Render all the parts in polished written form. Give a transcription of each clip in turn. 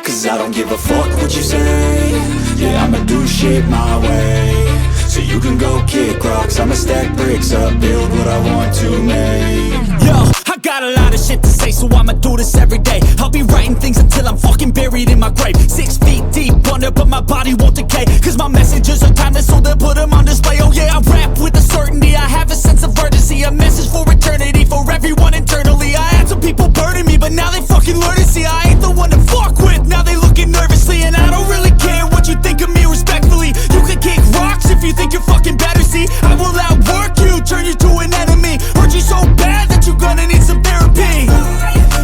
Cause I don't give a fuck what you say. Yeah, I'ma do shit my way. So you can go kick rocks, I'ma stack bricks up, build what I want to make. Yo, I got a lot of shit to say, so I'ma do this every day. I'll be writing things until I'm fucking buried in my grave. 6 feet deep under, but my body won't decay. Cause my messages are timeless, so they'll put them on display. Oh yeah, I rap with a certainty, I have a sense of urgency. A message for eternity, for everyone internally. I had some people burning me, but now they fucking learn to see I ain't the one to fuck with, now they looking nervously. And I don't really care what you think of me, respectfully. You can kick rocks if you think you're fucking better, see. I will outwork you, turn you to an enemy. Hurt you so bad that you're gonna need some therapy.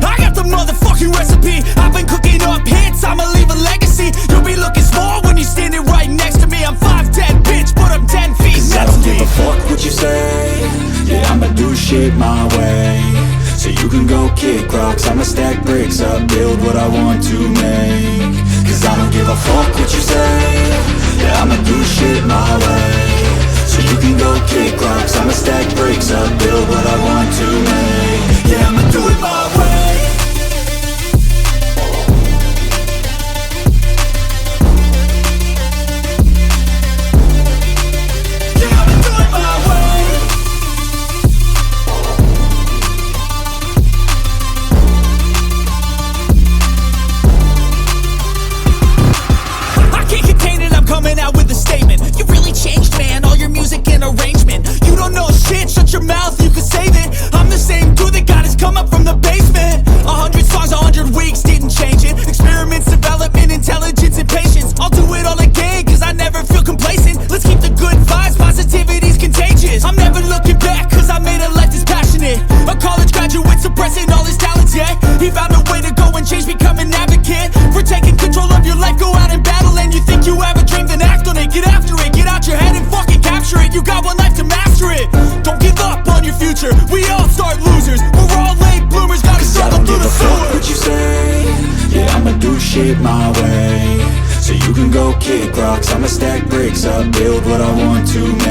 I got the motherfucking recipe, I've been cooking up hits, I'ma leave a legacy. You'll be looking small when you're standing right next to me. I'm 5'10", bitch, but I'm 10 feet next to me. I don't give a fuck what you say. Yeah, I'ma do shit my way. So you can go kick rocks, I'ma stack bricks up, build what I want to make. Cause I don't give a fuck what you say. Yeah, I'ma do shit my way. So you can go kick rocks, I'ma stack bricks up, build what I want to make. Yeah, I'ma do it my way. Coming out with a statement. You really changed, man, all your music and arrangement. You don't know shit, shut your mouth, you can save it. I'm the same dude that got his come up from the basement. 100 songs, 100 weeks, didn't change it. Experiments, development, intelligence, and patience. I'll do it all again, cause I never feel complacent. Let's keep the good vibes, positivity's contagious. I'm never looking back, cause I made a life that's passionate. A college graduate suppressing all his talents, yeah. He found a way to go and change, become an advocate for taking control of your life, go out and battle. And you think you have a dream, then act on it, get after it, get out your head and fucking capture it. You got one life to master it. Don't give up on your future, we all start losers. We're all late bloomers, gotta struggle through the sewer. I don't give a fuck what you say. Yeah, I'ma do shit my way. So you can go kick rocks, I'ma stack bricks up, build what I want to make.